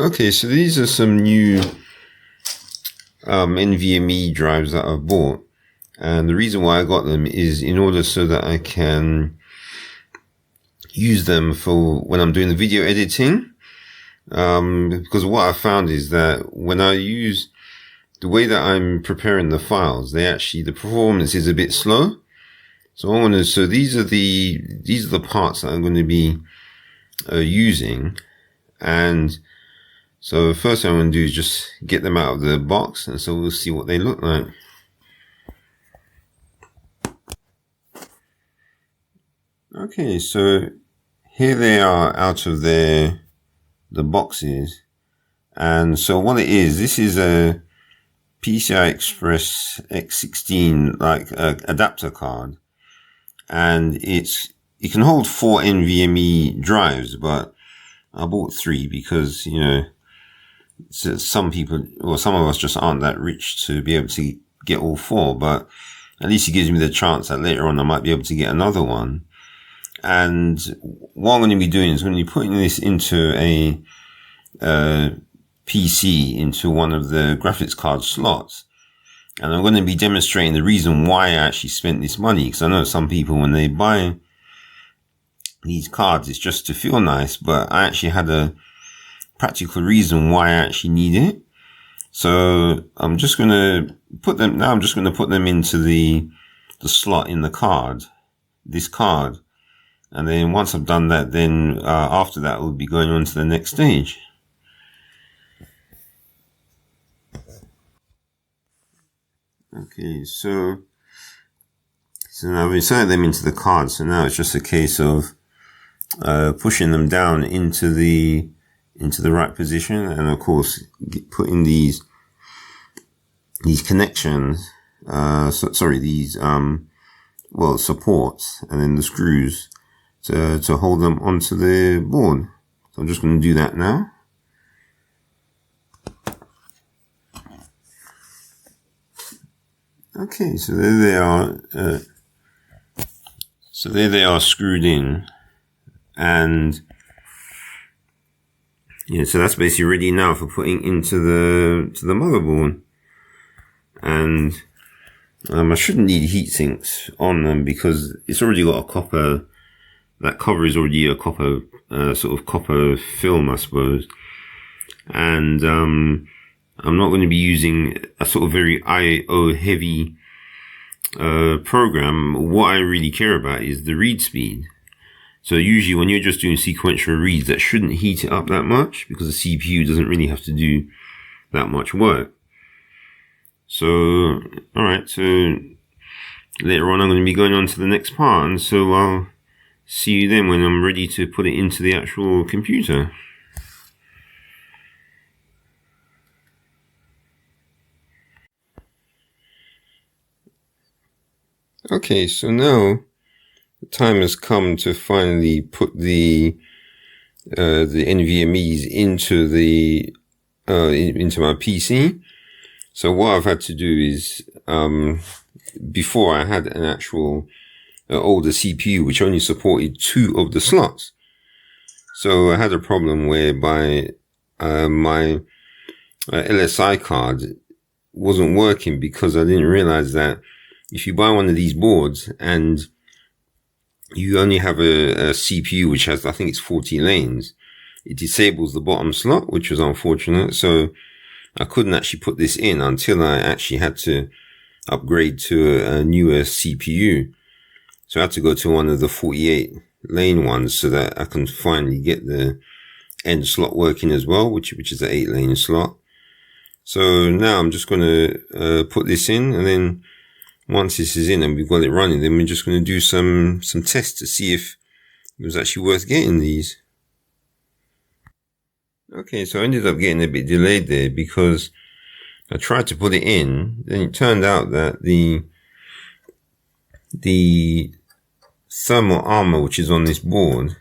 Okay, so these are some new NVMe drives that I've bought, and the reason why I got them is in order so that I can use them for when I'm doing the video editing, because what I found is that when I use the way that I'm preparing the files, the performance is a bit slow. So these are the parts that I'm going to be using, and so the first thing I'm going to do is just get them out of the box, and so we'll see what they look like. Okay, so here they are out of the boxes, and so what it is, this is a PCI Express X16 like adapter card, and it can hold 4 NVMe drives, but I bought 3 because, you know, some people, or some of us just aren't that rich to be able to get all 4, but at least it gives me the chance that later on I might be able to get another one. And what I'm going to be doing is going to be putting this into a PC, into one of the graphics card slots. And I'm going to be demonstrating the reason why I actually spent this money, because I know some people, when they buy these cards, it's just to feel nice, but I actually had a practical reason why I actually need it. So I'm just going to put them into the slot in the card, this card. And then once I've done that, then after that we'll be going on to the next stage. Okay, so now I've inserted them into the card. So now it's just a case of pushing them down into the right position, and of course putting these connections, supports, and then the screws to hold them onto the board. So I'm just going to do that now. Okay, so there they are. So there they are screwed in, and yeah, so that's basically ready now for putting into the motherboard. And I shouldn't need heat sinks on them because it's already got a copper. That cover is already a copper, sort of copper film, I suppose. And I'm not going to be using a sort of very I/O heavy program. What I really care about is the read speed. So usually when you're just doing sequential reads, that shouldn't heat it up that much because the CPU doesn't really have to do that much work. So, alright, so later on I'm going to be going on to the next part, and so I'll see you then when I'm ready to put it into the actual computer. Okay, so now the time has come to finally put the NVMEs into my PC. So what I've had to do is, before I had an actual older CPU which only supported 2 of the slots. So I had a problem whereby my LSI card wasn't working because I didn't realize that if you buy one of these boards and you only have a CPU which has, I think it's 40 lanes, it disables the bottom slot, which was unfortunate. So I couldn't actually put this in until I actually had to upgrade to a newer CPU. So I had to go to one of the 48 lane ones so that I can finally get the end slot working as well, which is an 8 lane slot. So now I'm just going to put this in, and then once this is in and we've got it running, then we're just going to do some tests to see if it was actually worth getting these. Okay, so I ended up getting a bit delayed there because I tried to put it in, then it turned out that the thermal armor which is on this board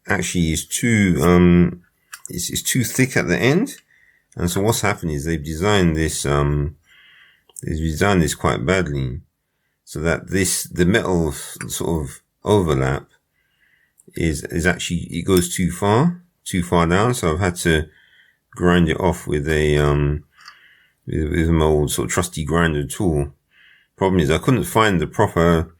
actually is too it's too thick at the end. And so what's happened is they've designed this quite badly, so that the metal sort of overlap is actually, it goes too far too far down, so I've had to grind it off with a with my old sort of trusty grinder tool. Problem is I couldn't find the proper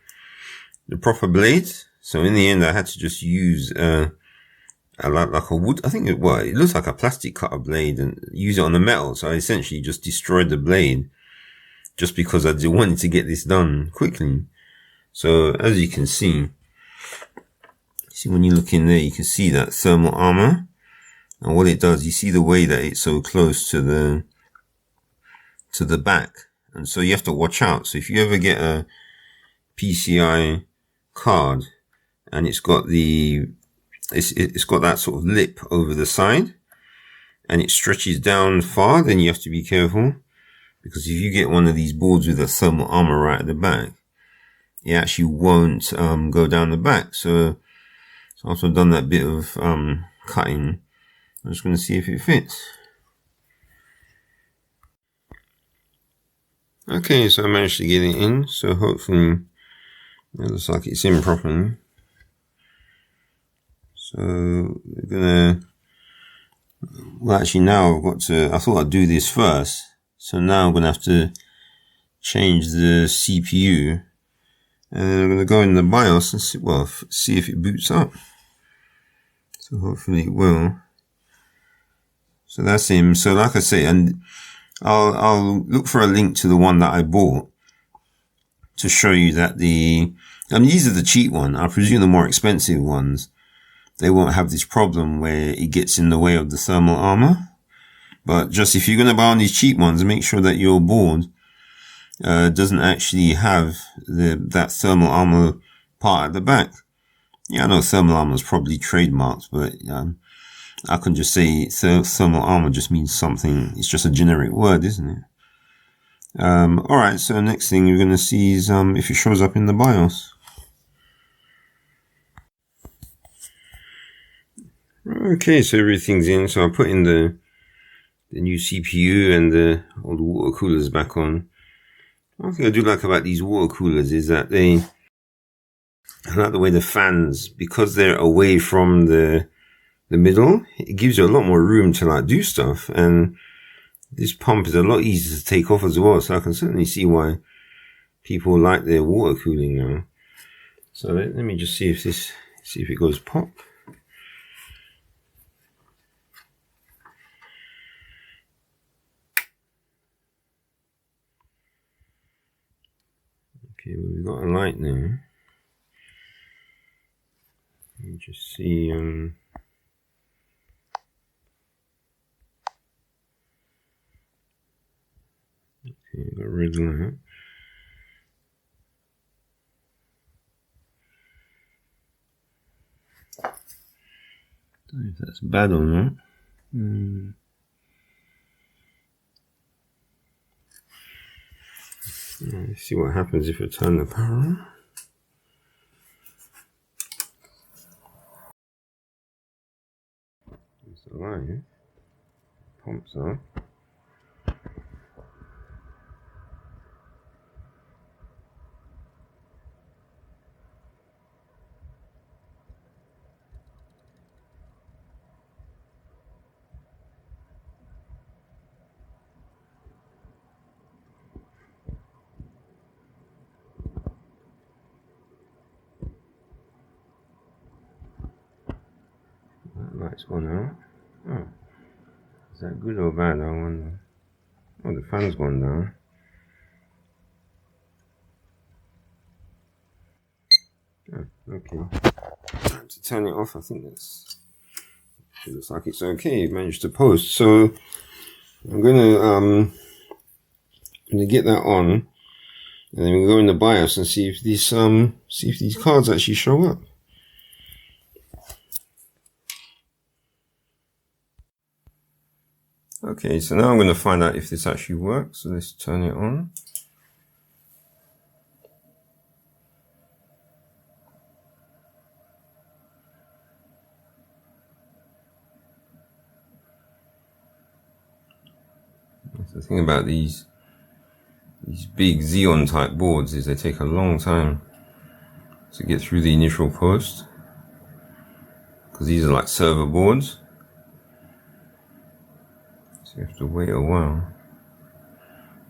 blade, so in the end I had to just use like a wood, I think it looks like a plastic cutter blade, and use it on the metal. So I essentially just destroyed the blade just because I wanted to get this done quickly. So as you can see when you look in there, you can see that thermal armor, and what it does, you see the way that it's so close to the back, and so you have to watch out. So if you ever get a PCI card and it's got it's got that sort of lip over the side and it stretches down far, then you have to be careful, because if you get one of these boards with a thermal armor right at the back, it actually won't go down the back. So after I've done that bit of cutting, I'm just going to see if it fits. Okay, so I managed to get it in, so hopefully it looks like it's in properly. So we're gonna, well actually now I've got to, I thought I'd do this first, so now I'm gonna have to change the CPU, and then I'm gonna go in the BIOS and see if it boots up. So hopefully it will. So that's him. So like I say, and I'll look for a link to the one that I bought to show you that these are the cheap one. I presume the more expensive ones, they won't have this problem where it gets in the way of the thermal armor. But just if you're going to buy on these cheap ones, make sure that your board doesn't actually have that thermal armor part at the back. Yeah, I know thermal armor is probably trademarked, but I can just say thermal armor just means something. It's just a generic word, isn't it? Alright, so next thing you're going to see is if it shows up in the BIOS. Okay, so everything's in. So I put in the new CPU and all the water coolers back on. One thing I do like about these water coolers is that I like the way the fans, because they're away from the middle, it gives you a lot more room to like do stuff, and this pump is a lot easier to take off as well, so I can certainly see why people like their water cooling now. So let me just see if it goes pop. Okay, well, we've got a light now. Let me just see, okay, got a red light. Don't know if that's bad or not. Let's see what happens if I turn the power on. It's a light. Pumps on. Light's gone out. Oh, is that good or bad? I wonder. Oh, the fan's gone down. Oh, okay. Time to turn it off. I think it looks like it's okay. It managed to post. So I'm gonna get that on, and then we'll go in the BIOS and see if these cards actually show up. Okay, so now I'm going to find out if this actually works. So let's turn it on. That's the thing about these big Xeon type boards, is they take a long time to get through the initial post, because these are like server boards. So you have to wait a while.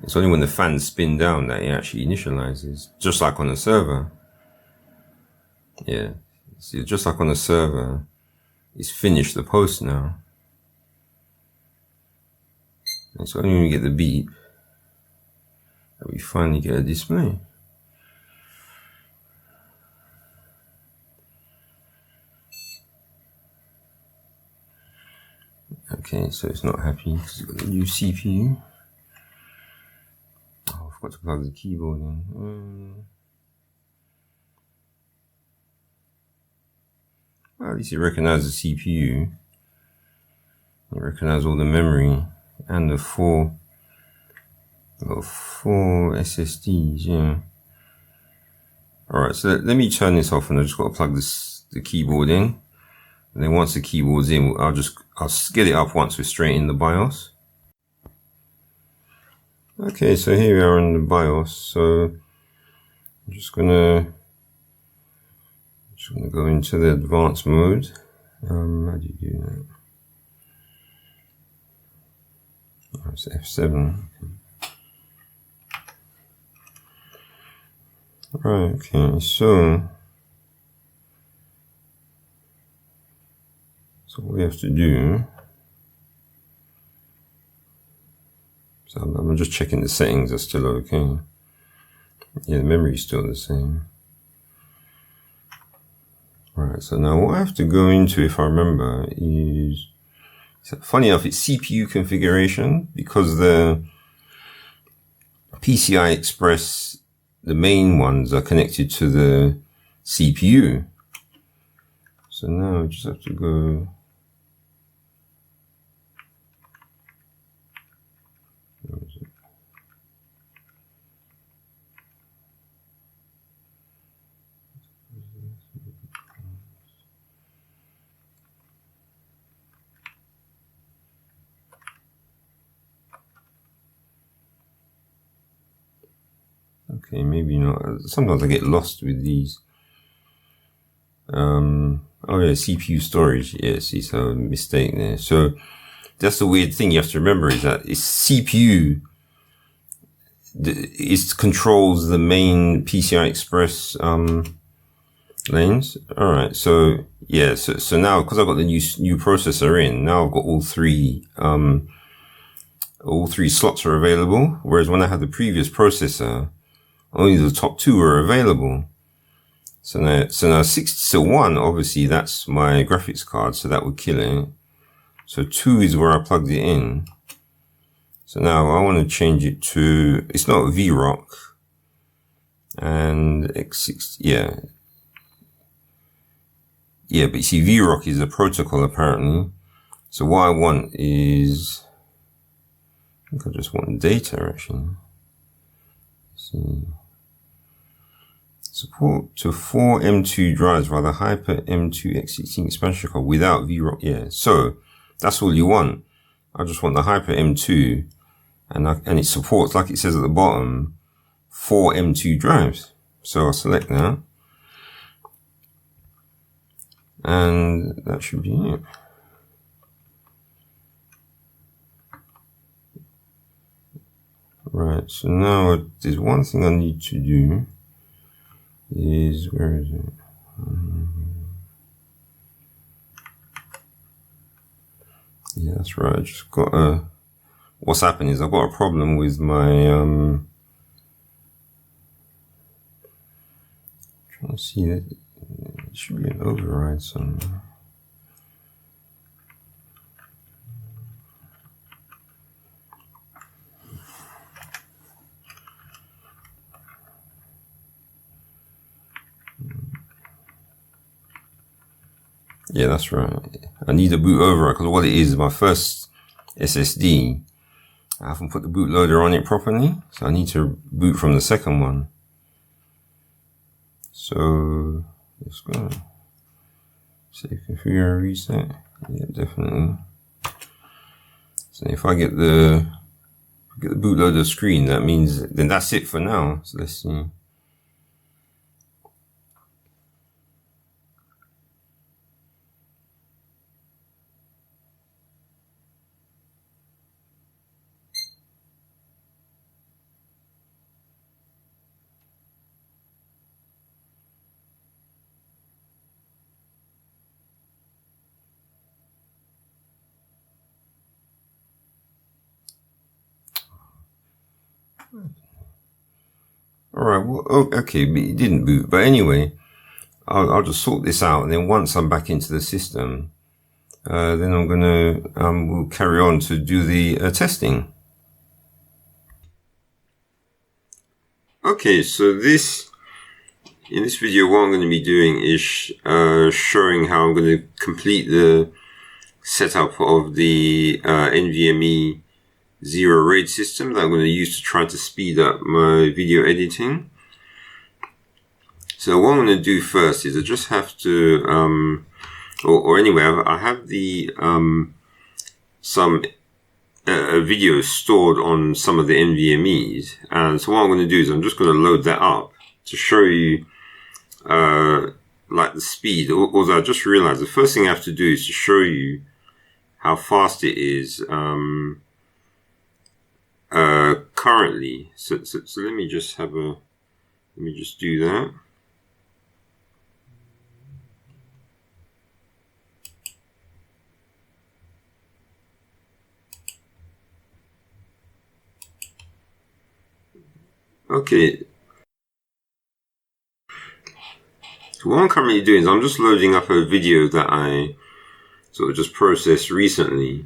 It's only when the fans spin down that it actually initializes, just like on a server. Yeah, see, just like on a server, it's finished the post now. And so only when we get the beep that we finally get a display. Okay, so it's not happy because it's got a new CPU. Oh, I forgot to plug the keyboard in. Well, at least it recognizes the CPU. It recognizes all the memory and the four SSDs, yeah. Alright, so let me turn this off, and I just got to plug the keyboard in. And then once the keyboard's in, I'll get it up once we're straight in the BIOS. Okay, so here we are in the BIOS. So I'm just gonna go into the advanced mode. How do you do that? Oh, it's F7. Right, okay, so what we have to do, so I'm just checking the settings are still okay. Yeah, the memory is still the same. Right, so now what I have to go into, if I remember, is, funny enough, it's CPU configuration, because the PCI Express, the main ones are connected to the CPU. So now I just have to go. Where is it? Okay, maybe not. Sometimes I get lost with these. Oh yeah, CPU storage. Yeah, see, so mistake there. So that's the weird thing you have to remember, is that it's CPU. It controls the main PCI Express lanes. All right, so yeah, so now because I've got the new processor in, now I've got all three slots are available. Whereas when I had the previous processor, only the top two were available. So now 1, obviously that's my graphics card, so that would kill it. So 2 is where I plugged it in. So now I want to change it to, it's not VROC and X6, yeah. Yeah, but you see VROC is a protocol apparently. So what I want is, I think I just want data actually. Let's see. Support to 4 M2 drives via the Hyper M2 X16 expansion card without VROC. Yeah, so that's all you want. I just want the Hyper M2, and it supports, like it says at the bottom, 4 M2 drives. So I'll select that, and that should be it. Right, so now there's one thing I need to do. Is, where is it? Yeah, that's right. I just got what's happened is I've got a problem with my trying to see that it should be an override somewhere. Yeah, that's right. I need a boot override because what it is, my first SSD, I haven't put the bootloader on it properly, so I need to boot from the second one. So let's go. Save configure reset. Yeah, definitely. So if I get the bootloader screen, that means then that's it for now. So let's see. Alright, well, okay, but it didn't boot. But anyway, I'll just sort this out, and then once I'm back into the system, then I'm gonna, we'll carry on to do the testing. Okay, so in this video, what I'm going to be doing is showing how I'm going to complete the setup of the NVMe zero RAID system that I'm going to use to try to speed up my video editing. So what I'm going to do first is I just have to, or anyway, I have the some videos stored on some of the NVMEs, and so what I'm going to do is I'm just going to load that up to show you like the speed. Although I just realized the first thing I have to do is to show you how fast it is currently. So let me just do that. Okay. So what I'm currently doing is I'm just loading up a video that I sort of just processed recently.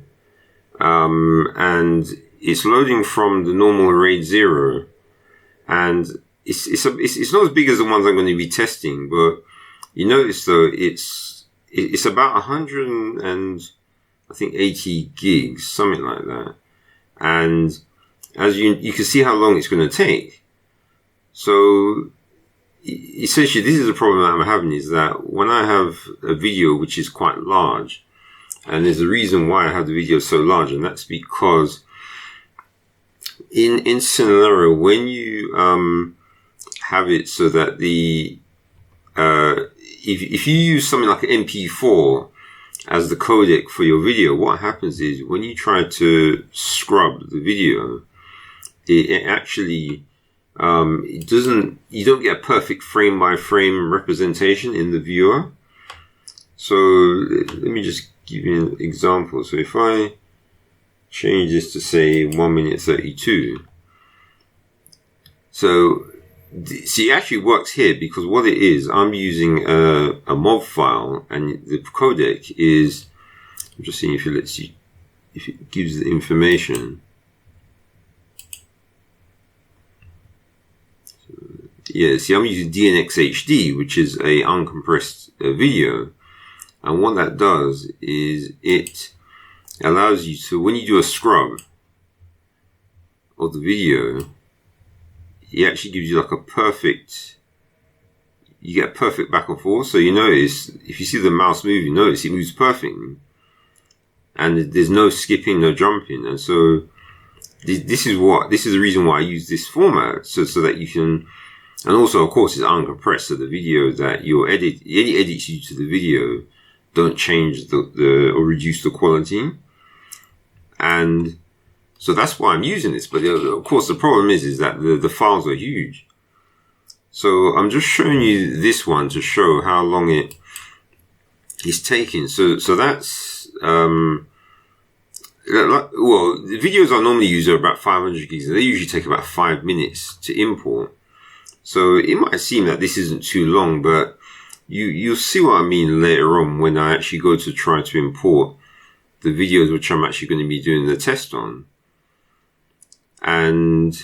And it's loading from the normal RAID 0. And it's not as big as the ones I'm going to be testing, but you notice though, it's about 180 gigs, something like that. And as you can see how long it's going to take. So essentially, this is the problem that I'm having, is that when I have a video which is quite large, and there's a reason why I have the video so large, and that's because in Cinelerra, when you have it so that the if you use something like an MP4 as the codec for your video, what happens is when you try to scrub the video, it actually you don't get a perfect frame by frame representation in the viewer. So let me just give you an example. So if I change this to say 1 minute 32, so see, it actually works here, because what it is, I'm using a MOV file, and the codec is, I'm just seeing if it lets you, if it gives the information. Yeah, see, I'm using DNxHD, which is a uncompressed video. And what that does is it allows you to, when you do a scrub of the video, it actually gives you like a perfect, you get perfect back and forth. So you notice, if you see the mouse move, you notice it moves perfectly. And there's no skipping, no jumping. And so this is the reason why I use this format, so that you can. And also, of course, it's uncompressed, so the video that any edits you to the video don't change or reduce the quality. And so that's why I'm using this. But of course, the problem is that the files are huge. So I'm just showing you this one to show how long it is taking. So that's, well, the videos I normally use are about 500 gigs, and they usually take about 5 minutes to import. So it might seem that this isn't too long, but you'll see what I mean later on when I actually go to try to import the videos which I'm actually going to be doing the test on. And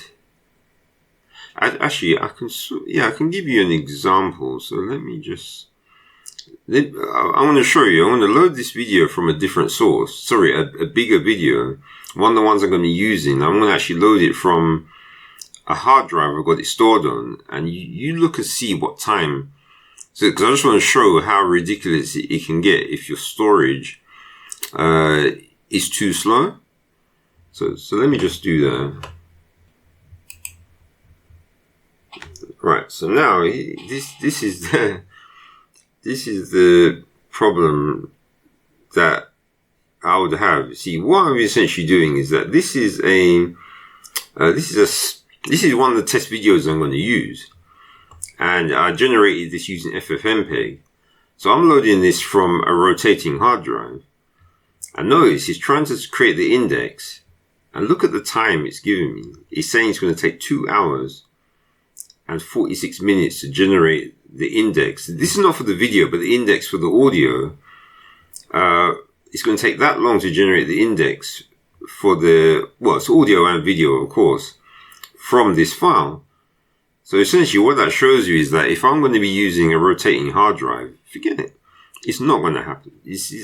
I can give you an example. So let me just, I want to show you, I want to load this video from a different source. Sorry, a bigger video. One of the ones I'm going to be using, I'm going to actually load it from a hard drive I've got it stored on, and you look and see what time. So, because I just want to show how ridiculous it can get if your storage is too slow. So let me just do that. Right. So now this is the problem that I would have. See, what I'm essentially doing is that this is one of the test videos I'm going to use, and I generated this using FFmpeg. So I'm loading this from a rotating hard drive. And notice it's trying to create the index, And look at the time it's giving me. It's saying it's going to take 2 hours and 46 minutes to generate the index. This is not for the video, but the index for the audio. It's going to take that long to generate the index for the, well, it's audio and video, of course, from this file. So essentially what that shows you is that if I'm going to be using a rotating hard drive, forget it. It's not going to happen.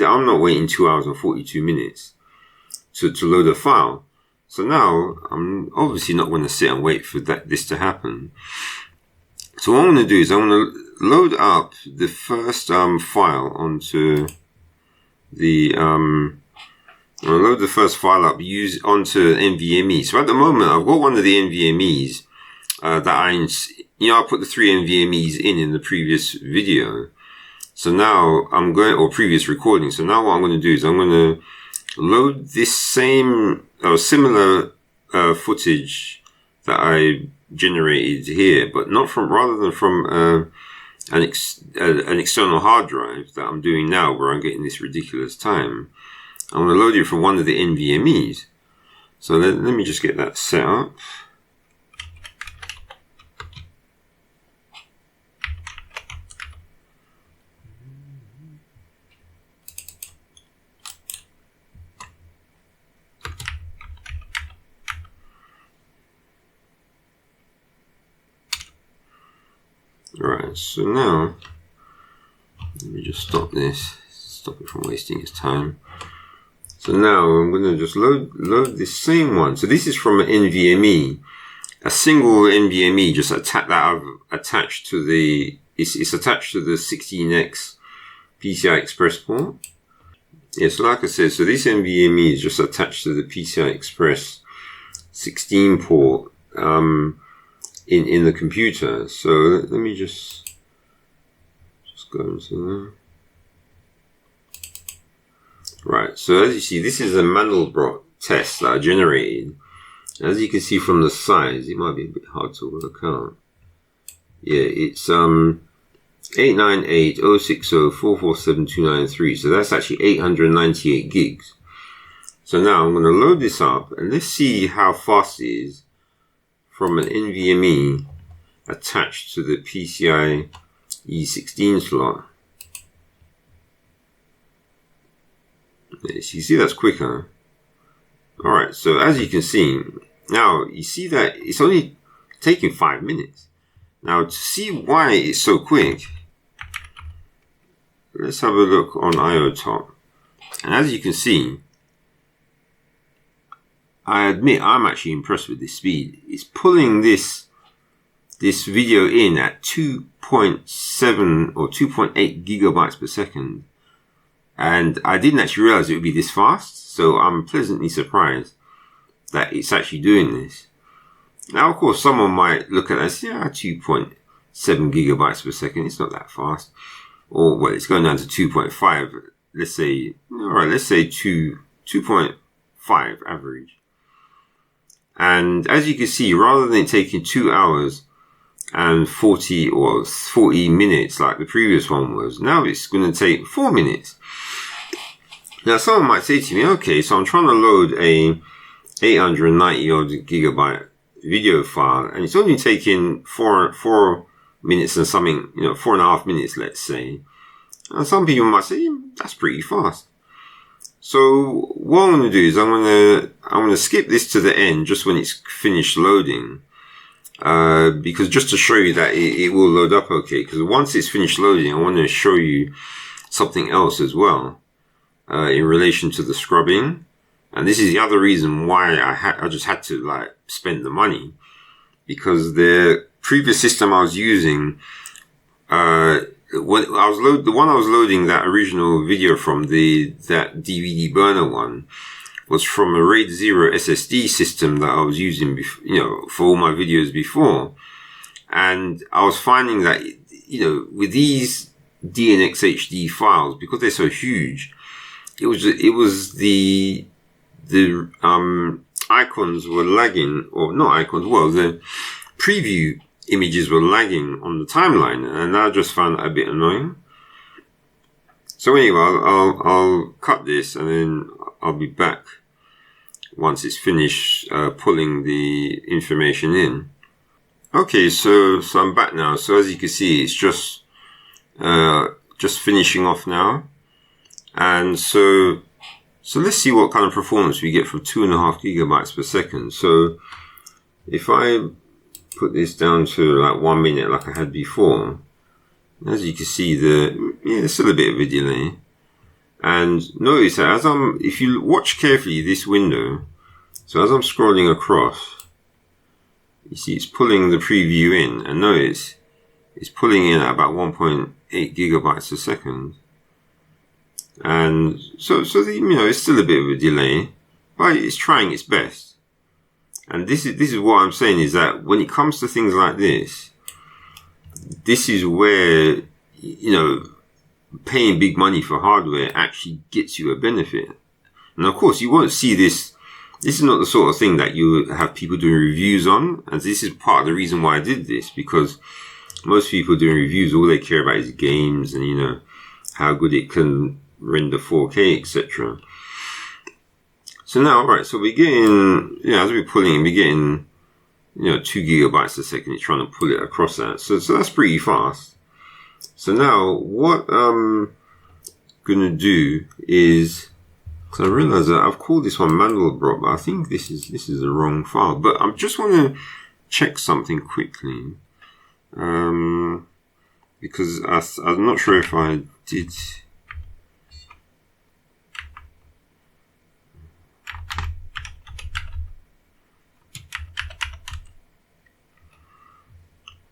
I'm not waiting 2 hours and 42 minutes to load a file. So now I'm obviously not going to sit and wait for this to happen. So what I'm going to do is I'm going to load up the first file onto the I'll load the first file up onto NVMe. So at the moment I've got one of the NVMEs that I put the 3 NVMEs in the previous video. So now or previous recording. So now what I'm going to do is I'm going to load this same or similar footage that I generated here, but rather than from an external hard drive that I'm doing now, where I'm getting this ridiculous time. I'm going to load it from one of the NVMEs. So let me just get that set up. Alright, so now, let me just stop it from wasting its time. So now I'm going to just load this same one. So this is from an NVMe, a single NVMe, just attached to the, it's attached to the 16X PCI Express port. Yeah, so like I said, so this NVMe is just attached to the PCI Express 16 port, in the computer. So let me just go into there. Right, so as you see, this is a Mandelbrot test that I generated. As you can see from the size, it might be a bit hard to work out. Yeah, it's 898.060.447.293. So that's actually 898 gigs. So now I'm going to load this up and let's see how fast it is from an NVMe attached to the PCI-E 16 slot. Yes, you see that's quicker. Alright, so as you can see, now you see that it's only taking 5 minutes. Now to see why it's so quick, let's have a look on IOTop. And as you can see, I admit I'm actually impressed with this speed. It's pulling this video in at 2.7 or 2.8 gigabytes per second. And I didn't actually realize it would be this fast, so I'm pleasantly surprised that it's actually doing this. Now, of course, someone might look at that and say, 2.7 gigabytes per second, it's not that fast. Or, well, it's going down to 2.5. Let's say, alright, let's say 2.5 average. And as you can see, rather than it taking 2 hours and 40 minutes like the previous one was, now it's going to take 4 minutes. Now someone might say to me, okay, so I'm trying to load a 890 odd gigabyte video file and it's only taking 4 minutes and something, 4.5 minutes, let's say. And some people might say, that's pretty fast. So what I'm going to do is I'm going to skip this to the end just when it's finished loading. Because just to show you that it will load up okay. Because once it's finished loading, I want to show you something else as well. In relation to the scrubbing. And this is the other reason why I just had to spend the money, because the previous system I was using, the one I was loading that original video from, that DVD burner one, was from a RAID 0 SSD system that I was using for all my videos before. And I was finding that, with these DNX HD files, because they're so huge, it was the icons were lagging, or not icons, well, the preview images were lagging on the timeline, and I just found that a bit annoying. So anyway, I'll cut this and then I'll be back once it's finished pulling the information in. Okay, so I'm back now. So as you can see, it's just finishing off now. And so let's see what kind of performance we get from 2.5 gigabytes per second. So if I put this down to like 1 minute like I had before, as you can see, there's still a bit of a delay. And notice that if you watch carefully this window, so as I'm scrolling across, you see it's pulling the preview in, and notice it's pulling in at about 1.8 gigabytes a second. And so it's still a bit of a delay, but it's trying its best. And this is what I'm saying, is that when it comes to things like this is where, paying big money for hardware actually gets you a benefit. And of course, you won't see this. This is not the sort of thing that you have people doing reviews on. And this is part of the reason why I did this, because most people doing reviews, all they care about is games and, how good it can render 4K, etc. So now, right, so we're getting, as we're pulling, we're getting, 2 gigabytes a second. It's trying to pull it across that. So that's pretty fast. So now what I'm going to do is, because I realize that I've called this one Mandelbrot, but I think this is the wrong file. But I just want to check something quickly. Because I'm not sure if I did.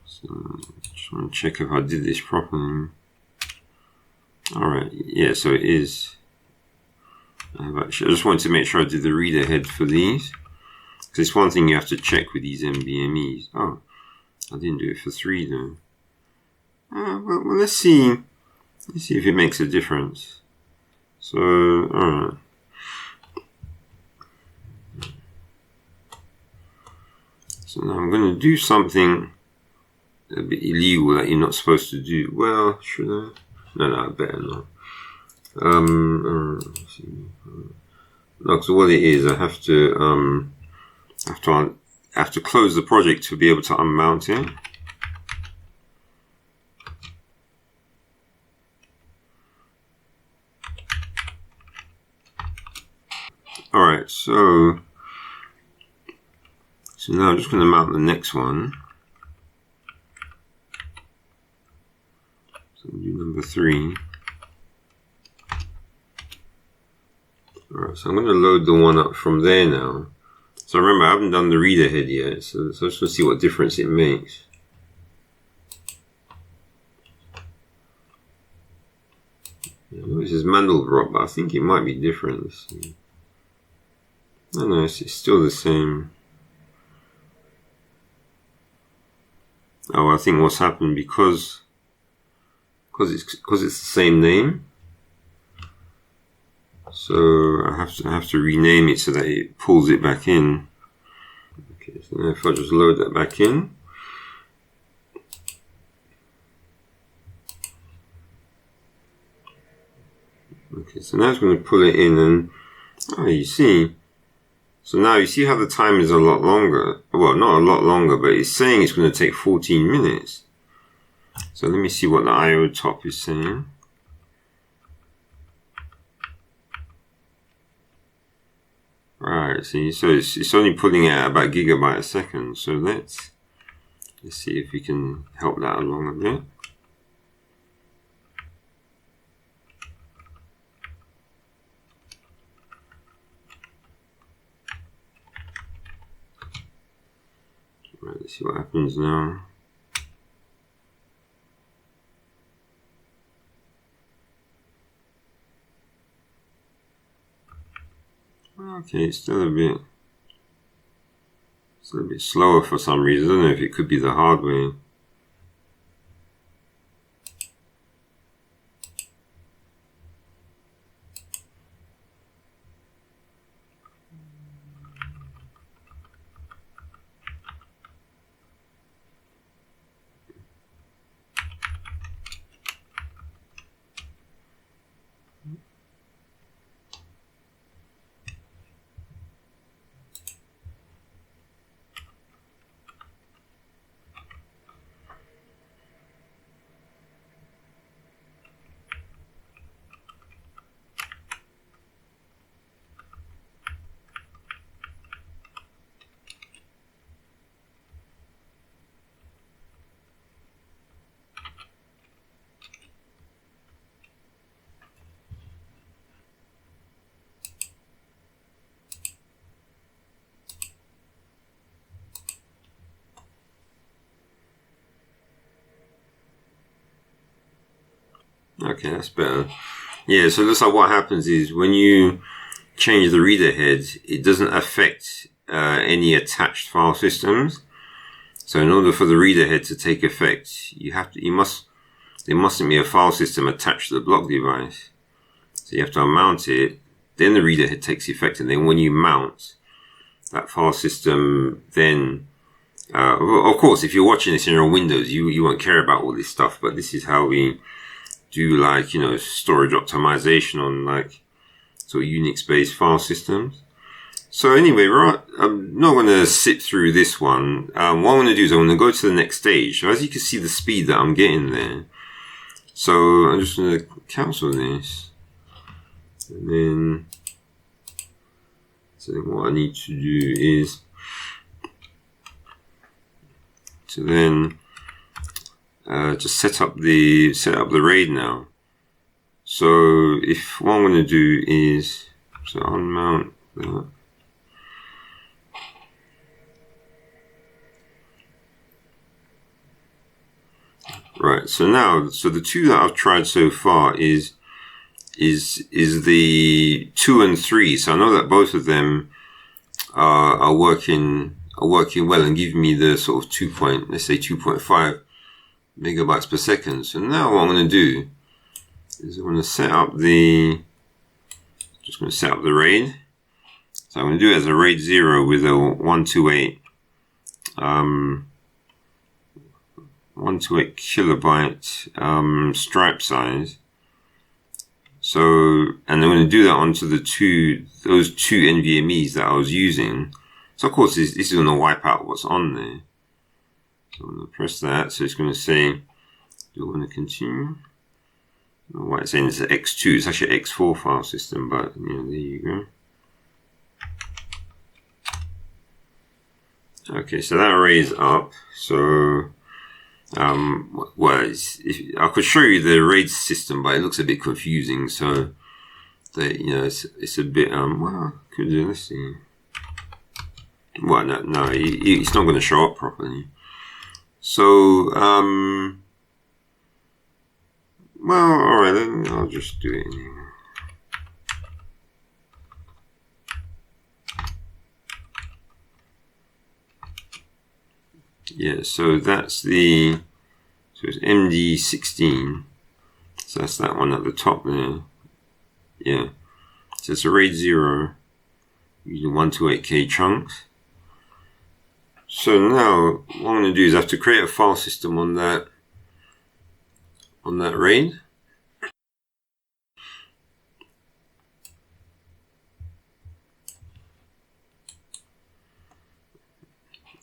So just want to check if I did this properly. Alright, yeah, so it is. I just wanted to make sure I did the reader head for these, because it's one thing you have to check with these NVMEs. Oh, I didn't do it for 3 though. Well, let's see. Let's see if it makes a difference. So, alright. So now I'm going to do something a bit illegal that you're not supposed to do. Well, should I? No, I better not. Let's see. No, so what it is, I have to close the project to be able to unmount it. Alright, so now I'm just going to mount the next one. So we'll do number 3. Alright, so I'm going to load the one up from there now. So remember, I haven't done the reader head yet, so I'm just going to see what difference it makes. This is Mandelbrot, but I think it might be different. Let's see. No, it's still the same. Oh, I think what's happened, because it's the same name. So I have to rename it so that it pulls it back in. Okay, so now if I just load that back in. Okay, so now it's going to pull it in, and you see. So now you see how the time is a lot longer. Well, not a lot longer, but it's saying it's going to take 14 minutes. So let me see what the IO top is saying. Right, see, so it's only pulling out about gigabyte a second. So let's see if we can help that along a bit. Right, let's see what happens now. Okay, it's still a bit slower for some reason. I don't know if it could be the hardware. Okay, that's better. Yeah, so it looks like what happens is when you change the reader head, it doesn't affect any attached file systems. So in order for the reader head to take effect, there mustn't be a file system attached to the block device. So you have to unmount it, then the reader head takes effect, and then when you mount that file system, then of course, if you're watching this in your Windows, you won't care about all this stuff, but this is how we do, like, you know, storage optimization on like sort of Unix-based file systems. So anyway, right, I'm not going to sit through this one. What I'm going to do is I'm going to go to the next stage. So as you can see the speed that I'm getting there. So I'm just going to cancel this. And then, so then what I need to do is to then just set up the RAID now. So if what I'm going to do is so unmount that. Right. So now, so the two that I've tried so far is the 2 and 3. So I know that both of them are working well and give me the sort of let's say 2.5 megabytes per second. So now what I'm going to do is I'm going to set up the RAID. So I'm going to do it as a RAID 0 with a 128 kilobyte stripe size. So, and I'm going to do that onto those two NVMEs that I was using. So of course this is going to wipe out what's on there. So I'm going to press that. So it's going to say, do I want to continue? Why it's saying it's an X2. It's actually an X4 file system, but yeah, there you go. Okay, so that array's up. So well, I could show you the RAID system, but it looks a bit confusing. So that, you know, it's a bit well, could do. Let's see. Well, no, it's not going to show up properly. So well, all right, then I'll just do it anyway. Yeah, so that's so it's MD16. So that's that one at the top there. Yeah. So it's a RAID 0 using 128K chunks. So now what I'm going to do is I have to create a file system on that RAID.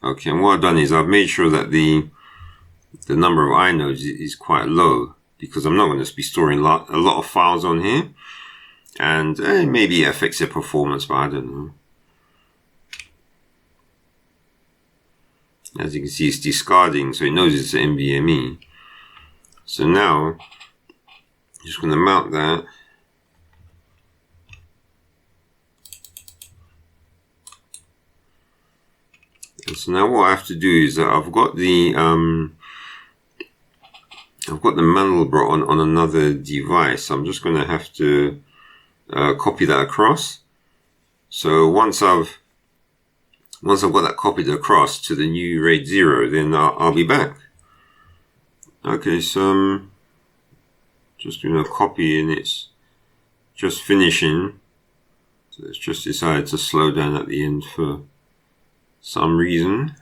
Okay, and what I've done is I've made sure that the number of inodes is quite low, because I'm not going to be storing a lot of files on here, and maybe it affects their performance, but I don't know. As you can see, it's discarding, so it knows it's an NVMe. So now I'm just going to mount that. And so now what I have to do is that I've got the Mandelbrot on another device. So I'm just going to have to copy that across. So once I've got that copied across to the new RAID 0, then I'll be back. Okay, so I'm just doing a copy, and it's just finishing. So it's just decided to slow down at the end for some reason.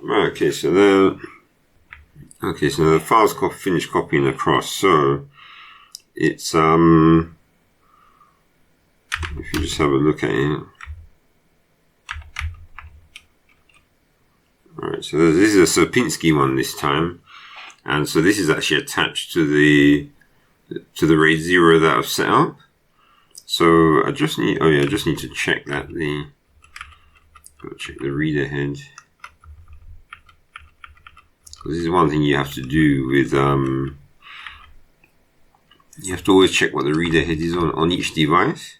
Okay, so the file's finished copying across. So it's if you just have a look at it. Alright, so this is a Sierpinski one this time, and so this is actually attached to the RAID 0 that I've set up. So I just need to check that gotta check the reader head, because this is one thing you have to do with you have to always check what the reader head is on each device.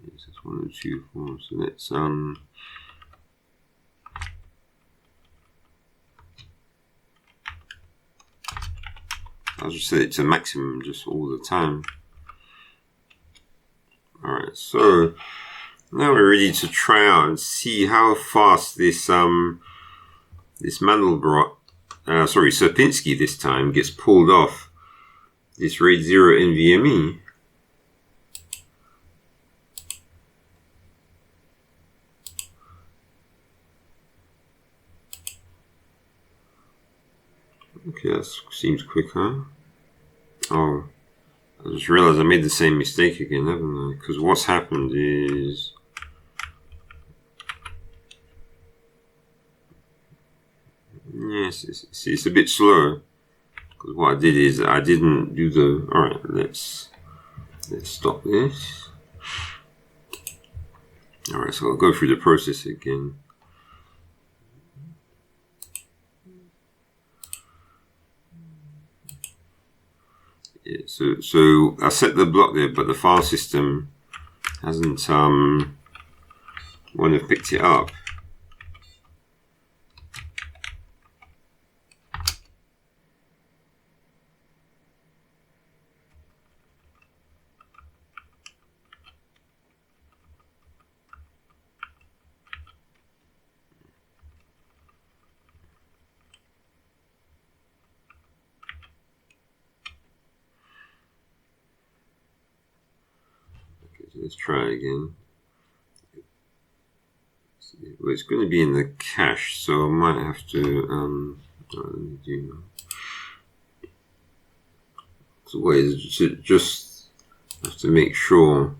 Yes, that's 1024. So let's I'll just set it to maximum just all the time. Alright, so now we're ready to try out and see how fast this this Mandelbrot, Sierpinski this time, gets pulled off this RAID 0 NVMe. Okay, that seems quick, huh? Oh, I just realized I made the same mistake again, haven't I? Because what's happened is... Yes, it's a bit slow. Because what I did is I didn't do the... Alright, let's stop this. Alright, so I'll go through the process again. Yeah, so I set the block there, but the file system hasn't picked it up. Let's try again. Well, it's going to be in the cache, so I might have to so wait, just have to make sure.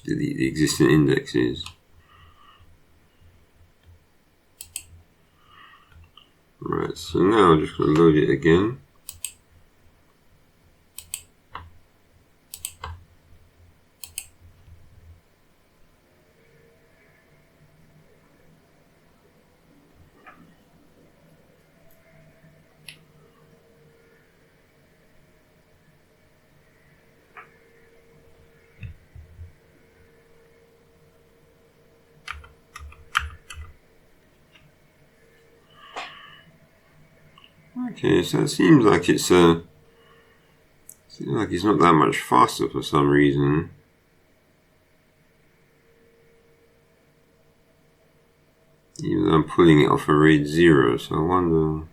The existing indexes. Right, so now I'm just going to load it again. Okay, so it seems like it's not that much faster for some reason. Even though I'm pulling it off a RAID 0, so I wonder.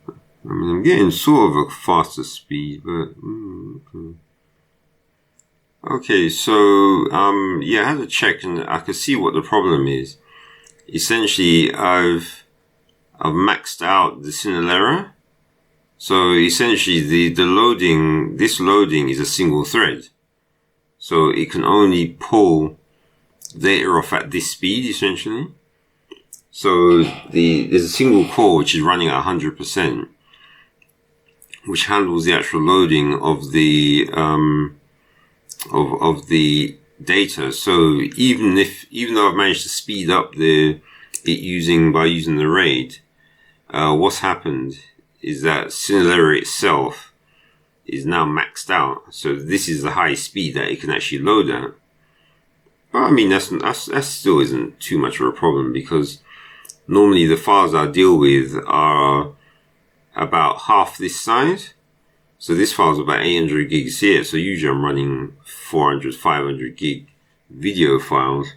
I mean, I'm getting sort of a faster speed, but okay. Okay, so yeah, I had to check and I could see what the problem is. Essentially, I've maxed out the Cinelerra. So essentially, this loading is a single thread. So it can only pull data off at this speed, essentially. So there's a single core which is running at 100%, which handles the actual loading of the of the data. So even though I've managed to speed up by using the RAID, what's happened is that Cinelerra itself is now maxed out. So this is the high speed that it can actually load at. But I mean, that still isn't too much of a problem, because normally the files I deal with are about half this size. So this file is about 800 gigs here. So usually I'm running 400, 500 gig video files.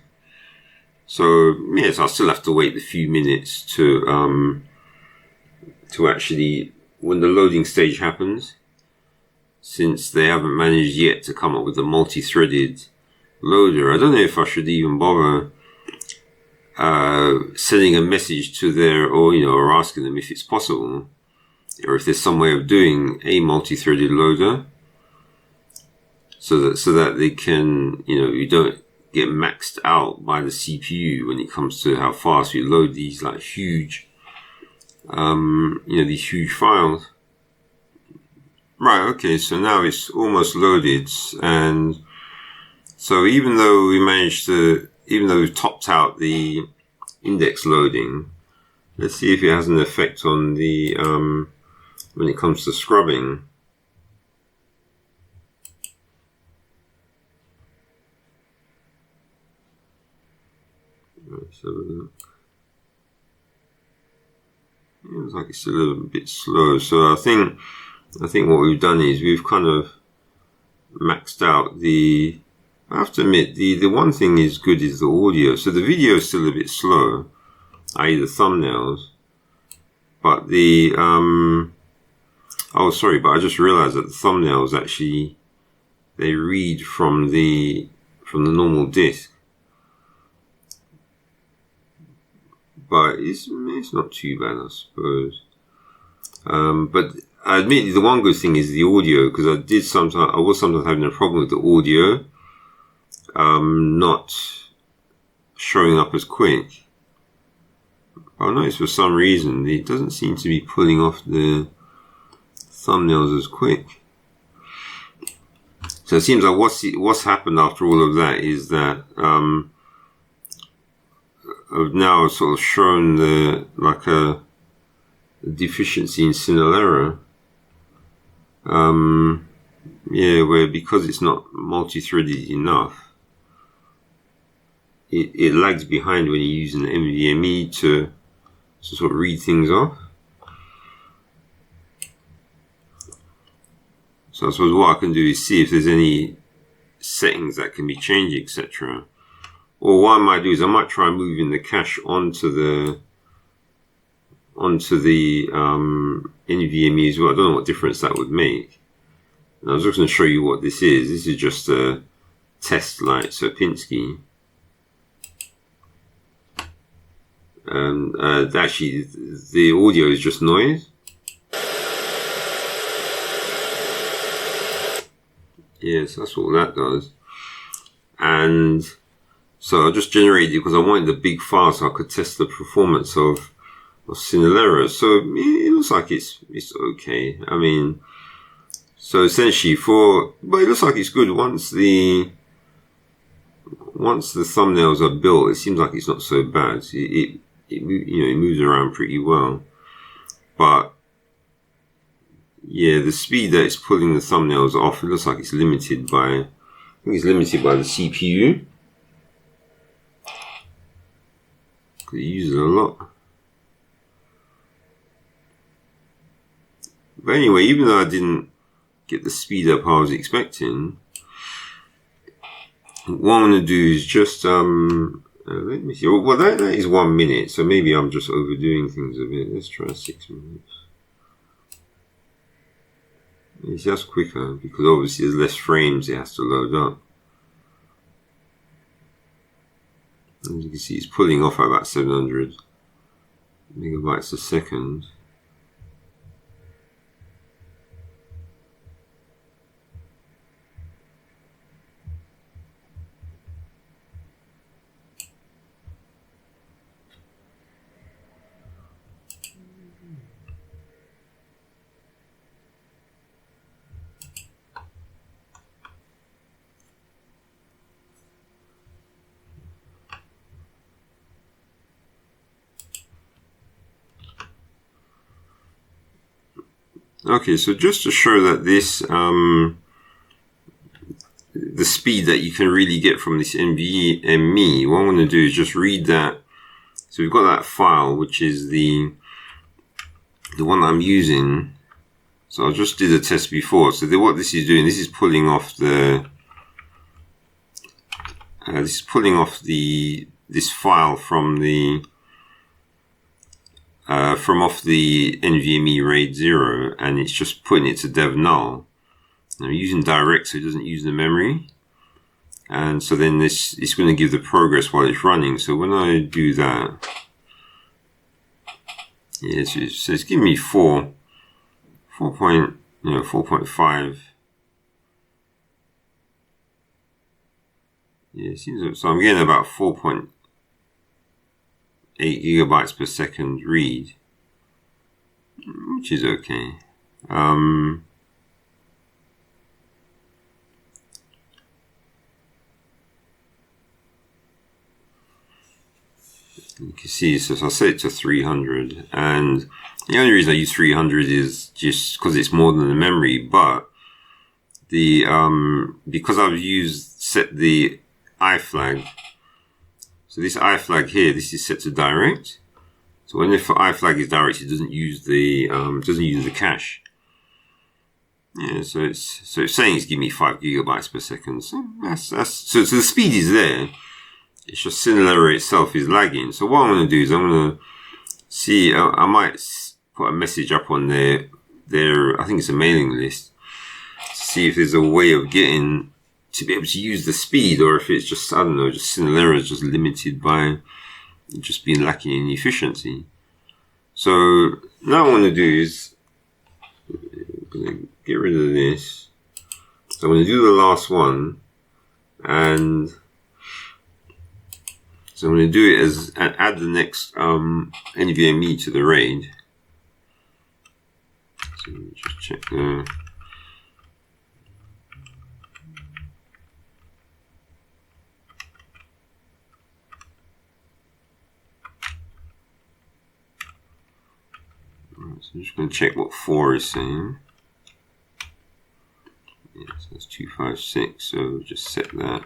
So yes, I'll still have to wait a few minutes to actually, when the loading stage happens, since they haven't managed yet to come up with a multi-threaded loader. I don't know if I should even bother sending a message to or asking them if it's possible, or if there's some way of doing a multi-threaded loader, so that they can, you don't get maxed out by the CPU when it comes to how fast you load these like huge, these huge files. Right, okay, so now it's almost loaded, and so even though we've topped out the index loading, let's see if it has an effect on the, when it comes to scrubbing. Let's have a look. It looks like it's a little bit slow, so I think what we've done is we've kind of maxed out the, I have to admit, the one thing is good is the audio. So the video is still a bit slow, i.e. the thumbnails, but the, oh sorry, but I just realized that the thumbnails actually, they read from the normal disk. But it's not too bad, I suppose. But I admit the one good thing is the audio, because I was sometimes having a problem with the audio, not showing up as quick. I noticed for some reason it doesn't seem to be pulling off the thumbnails as quick. So it seems like what's happened after all of that is that I've now sort of shown a deficiency in Cinelerra. Yeah, where because it's not multi-threaded enough, it lags behind when you're using the NVMe to sort of read things off. So I suppose what I can do is see if there's any settings that can be changed, etc. Or what I might do is I might try moving the cache onto the NVMe as well. I don't know what difference that would make. And I was just going to show you what this is. This is just a test light, so Pinsky. And actually, the audio is just noise. Yes, that's all that does. And so I just generated it because I wanted the big file so I could test the performance of Cinelerra. So it looks like it's okay. I mean, so essentially but it looks like it's good once the thumbnails are built. It seems like it's not so bad. It moves around pretty well, but yeah, the speed that it's pulling the thumbnails off, it looks like it's limited by, I think it's limited by the CPU. It uses it a lot. But anyway, even though I didn't get the speed up I was expecting, what I'm going to do is just, let me see. Well, that is 1 minute, so maybe I'm just overdoing things a bit. Let's try 6 minutes. It's just quicker because obviously there's less frames it has to load up. As you can see, it's pulling off at about 700 megabytes a second. Okay, so just to show that this, the speed that you can really get from this NVMe, what I'm going to do is just read that. So we've got that file, which is the one that I'm using. So I just did a test before. So what this is doing, this is pulling off this file from off the NVMe RAID 0, and it's just putting it to dev null. I'm using direct, so it doesn't use the memory, and so then it's going to give the progress while it's running. So when I do that, yeah, so it's giving me 4.5. Yeah, it seems so. I'm getting about 4.8 gigabytes per second read, which is okay. You can see, so I'll set it to 300, and the only reason I use 300 is just because it's more than the memory, but the, because I've set the I flag, so this I flag here, this is set to direct. So when the I flag is direct, it doesn't use the cache. Yeah, so it's saying it's giving me 5 gigabytes per second. So so the speed is there. It's just Cinelerra itself is lagging. So what I'm going to do is I'm going to see. I might put a message up on their I think it's a mailing list. See if there's a way of getting to be able to use the speed, or if it's just, I don't know, just Cinelerra is just limited by just being lacking in efficiency. So now what I'm going to do is I'm going to get rid of this. So I'm going to do the last one, and so I'm going to do it as add the next NVMe to the RAID. So let me just check the. So I'm just going to check what 4 is saying. Yeah, so that's 256, so just set that.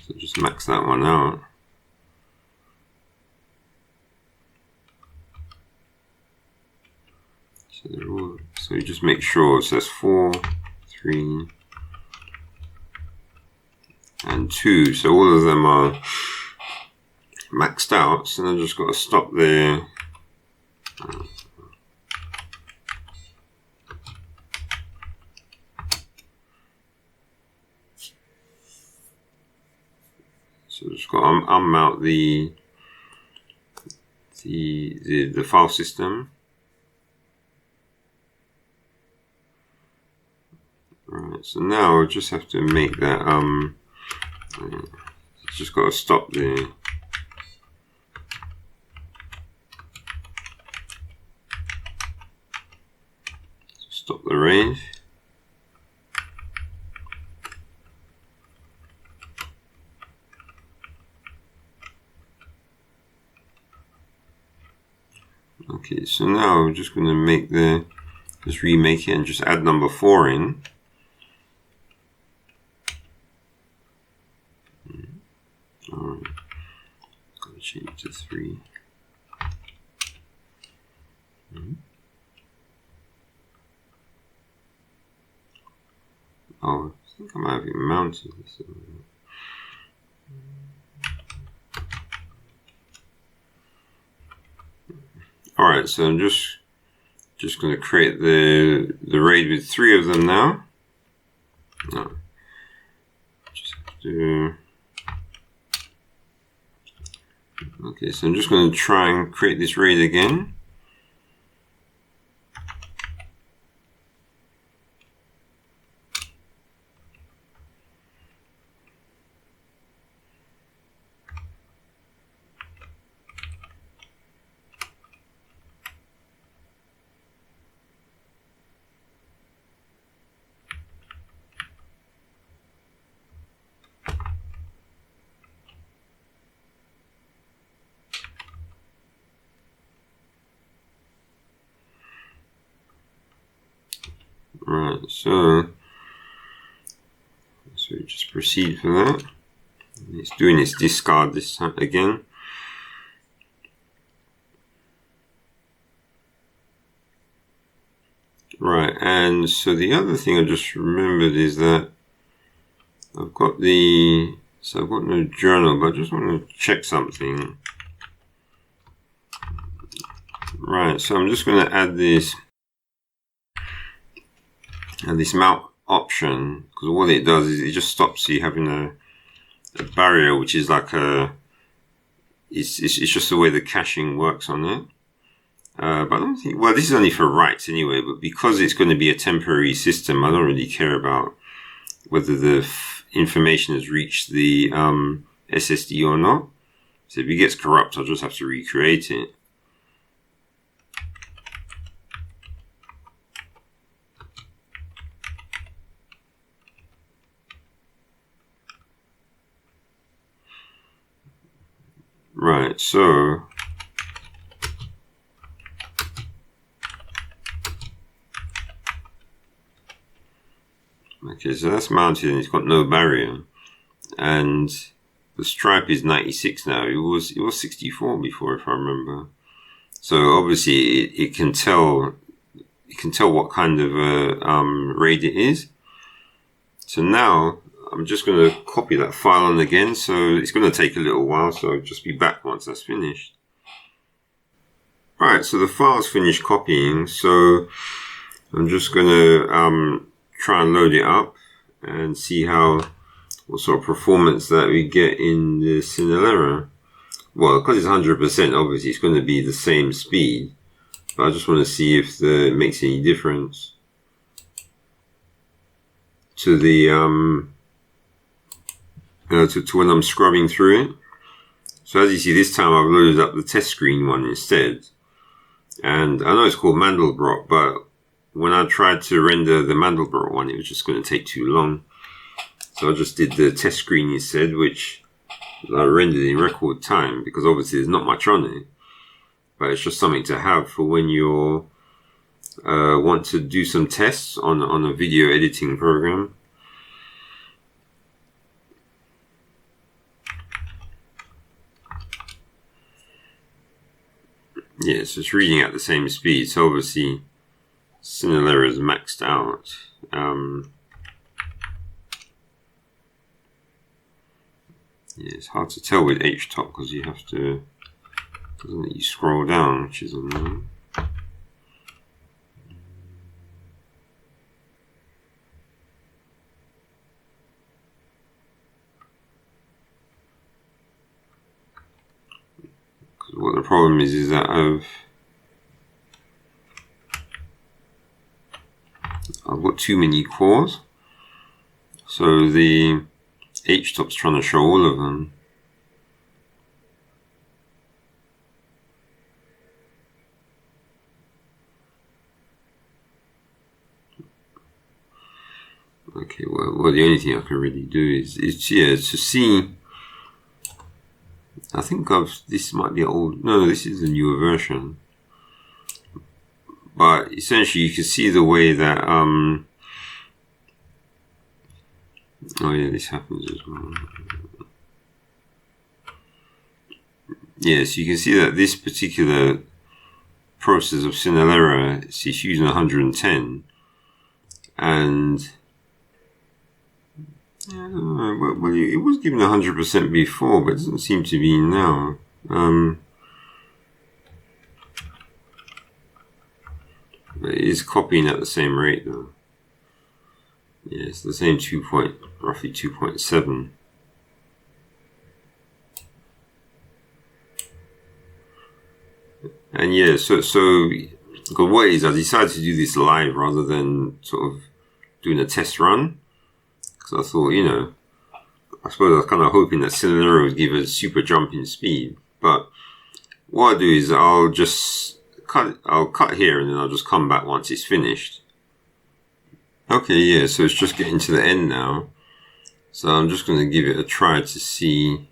So just max that one out. So they're all, so you just make sure, so that's 4, 3, and 2, so all of them are maxed out, so I've just got to stop there. So just got to unmount the file system. Right, so now I just have to make that just got to stop there. Stop the RAID. Okay, so now we're just going to make just remake it and just add number 4 in. Alright, gotta change it to 3. Oh, I think I might have it mounted. Alright, so I'm just going to create the RAID with 3 of them now. No, just have to. Okay, so I'm just going to try and create this RAID again. Right, so just proceed for that. It's doing its discard this time again. Right, and so the other thing I just remembered is that I've got no journal, but I just want to check something. Right, so I'm just going to add this mount option, because what it does is it just stops you having a barrier, which is like it's just the way the caching works on it. But I don't think, well, this is only for writes anyway, but because it's going to be a temporary system, I don't really care about whether the information has reached the SSD or not. So if it gets corrupt, I'll just have to recreate it. Right, so okay, so that's mounted and it's got no barrier, and the stripe is 96 now. It was 64 before, if I remember. So obviously it can tell what kind of RAID it is. So now I'm just going to copy that file on again. So it's going to take a little while. So I'll just be back once that's finished. Right, so the file's finished copying. So I'm just going to try and load it up and see what sort of performance that we get in the Cinelerra. Well, because it's 100%, obviously it's going to be the same speed. But I just want to see if it makes any difference to the to when I'm scrubbing through it. So as you see, this time I've loaded up the test screen one instead. And I know it's called Mandelbrot, but when I tried to render the Mandelbrot one, it was just going to take too long. So I just did the test screen instead, which I rendered in record time, because obviously there's not much on it. But it's just something to have for when you want to do some tests on a video editing program. Yeah, so it's reading at the same speed. So obviously Cinelerra is maxed out. Yeah, it's hard to tell with HTOP because you have to, doesn't let you scroll down, which is annoying. Because what the problem is that I've got too many cores, so the HTOP's trying to show all of them. Okay, well the only thing I can really do is to see. I think this might be old. No, this is a newer version. But essentially, you can see the way that oh yeah, this happens as well. Yes, you can see that this particular process of Cinelerra is using 110, and I don't know, well, it was given 100% before, but it doesn't seem to be now. But it is copying at the same rate though. Yeah, it's the same roughly 2.7. And yeah, so what is, I decided to do this live rather than sort of doing a test run. Because I thought, I suppose I was kind of hoping that Cinelerra would give a super jump in speed. But what I'll do is I'll cut here and then I'll just come back once it's finished. Okay, yeah, so it's just getting to the end now. So I'm just going to give it a try to see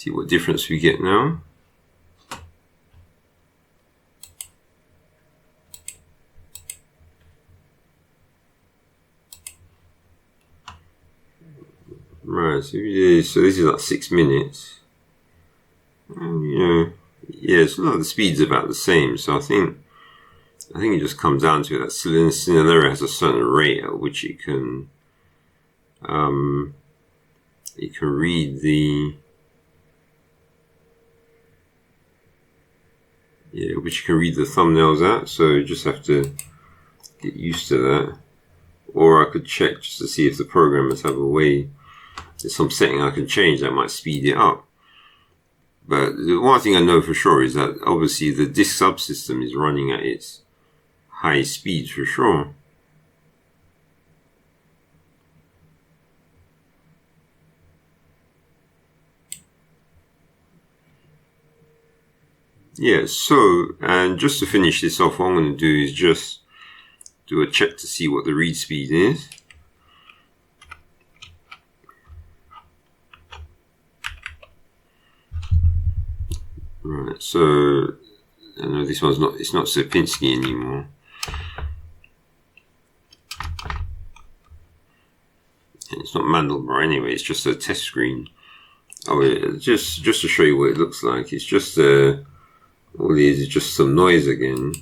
what difference we get now. Right, so this is like 6 minutes. And, yeah, so the speed's about the same. So I think it just comes down to it that Cinelerra has a certain rate at which it can read the thumbnails at. So you just have to get used to that. Or I could check just to see if the programmers have a way. There's some setting I can change that might speed it up. But the one thing I know for sure is that obviously the disk subsystem is running at its high speed for sure. Yeah, so, and just to finish this off, what I'm going to do is just do a check to see what the read speed is. Right, so I know this one's not, it's not Sierpinski anymore. And it's not Mandelbrot anyway, it's just a test screen. Oh, yeah, just to show you what it looks like, it's just all it is just some noise again.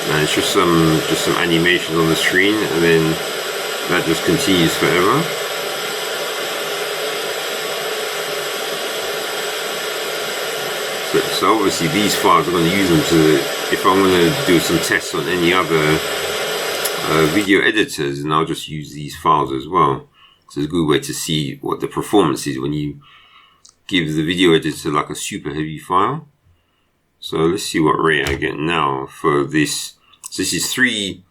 And it's just some animation on the screen, and then that just continues forever. So obviously these files I'm going to use them to, if I'm going to do some tests on any other video editors, and I'll just use these files as well. So it's a good way to see what the performance is when you give the video editor like a super heavy file. So let's see what rate I get now for this. So this is three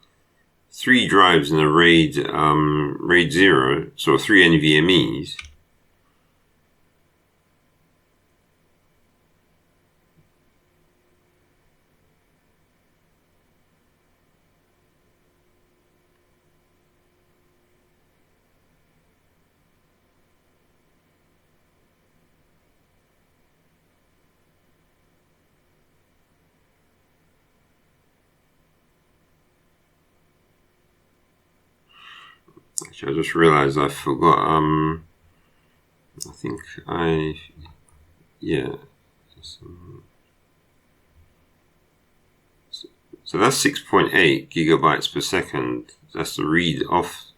drives in a RAID 0, so 3 NVMEs. Actually, I just realized I forgot, I think yeah. So that's 6.8 gigabytes per second. That's the read off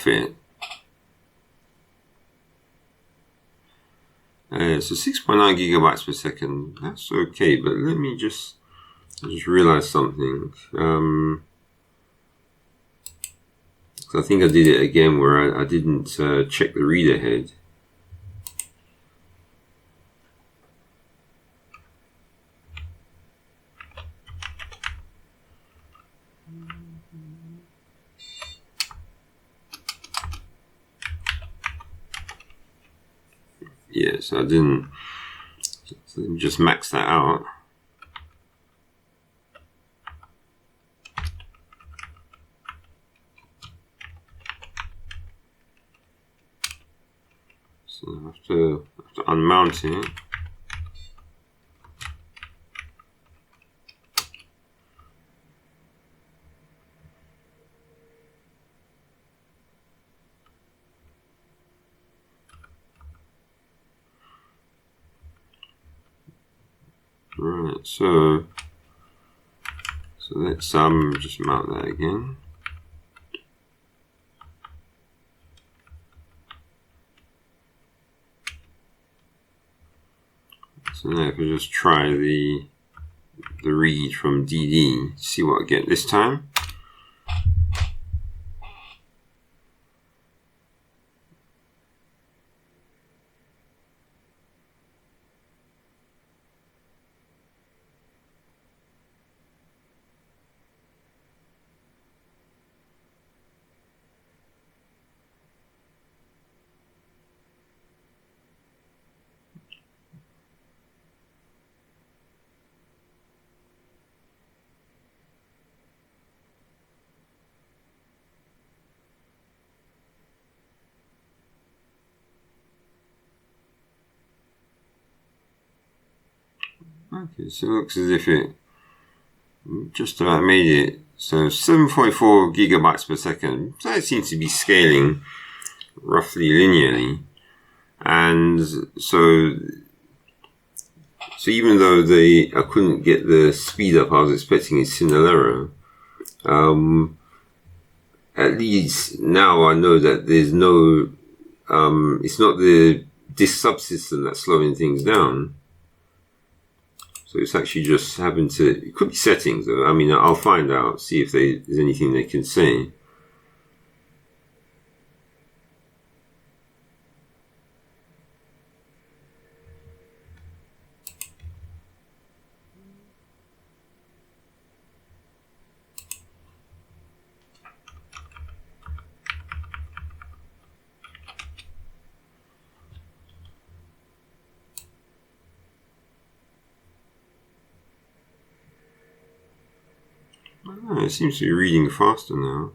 it. So 6.9 gigabytes per second. That's okay, but let me just, I just realized something. I think I did it again where I didn't check the read ahead. Yeah, so I didn't. So let me just max that out. So I have to unmount it. Right, so let's just mount that again. So now I can just try the read from DD, see what I get this time. Okay, so it looks as if it just about made it. So 7.4 gigabytes per second. So it seems to be scaling roughly linearly. And so even though I couldn't get the speed up I was expecting in Cinelerra, at least now I know that there's no, it's not this subsystem that's slowing things down. So it's actually just having to, it could be settings though. I mean, I'll find out, see if there's anything they can say. Oh, it seems to be reading faster now.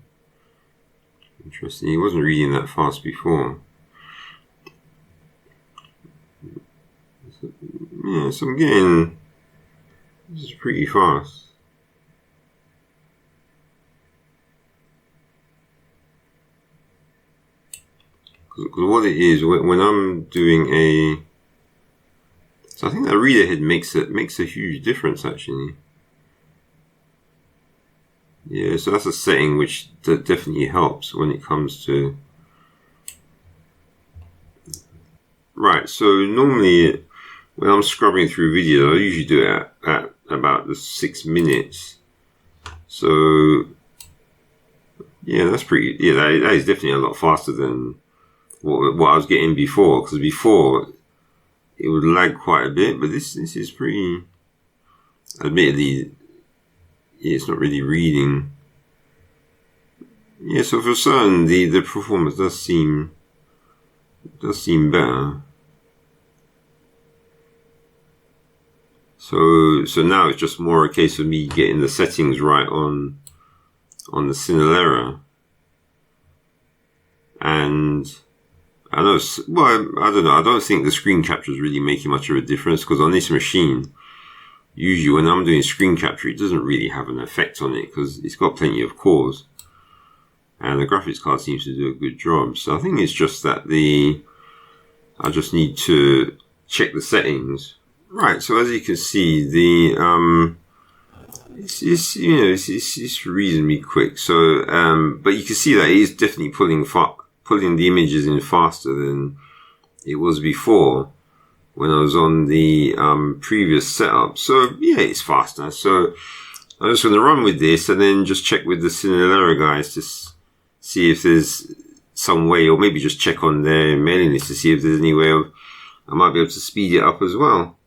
Interesting, it wasn't reading that fast before. Yeah, so I'm getting, this is pretty fast. Because what it is, when I'm doing a, so I think that reader head makes a huge difference actually. Yeah, so that's a setting which definitely helps when it comes to. Right, so normally when I'm scrubbing through videos, I usually do it at about the 6 minutes. So yeah, that's pretty. Yeah, that is definitely a lot faster than what I was getting before. Because before it would lag quite a bit, but this is pretty. Admittedly, it's not really reading. Yeah, so for certain, the performance does seem better. So now it's just more a case of me getting the settings right on the Cinelerra. And I know, well, I don't know. I don't think the screen capture is really making much of a difference, because on this machine, usually when I'm doing screen capture, it doesn't really have an effect on it because it's got plenty of cores. And the graphics card seems to do a good job. So I think it's just that I just need to check the settings. Right, so as you can see, it's reasonably quick. So, but you can see that it is definitely pulling the images in faster than it was before when I was on the previous setup. So yeah, it's faster. So I'm just going to run with this and then just check with the Cinelerra guys to see if there's some way, or maybe just check on their mailing list to see if there's any way I might be able to speed it up as well.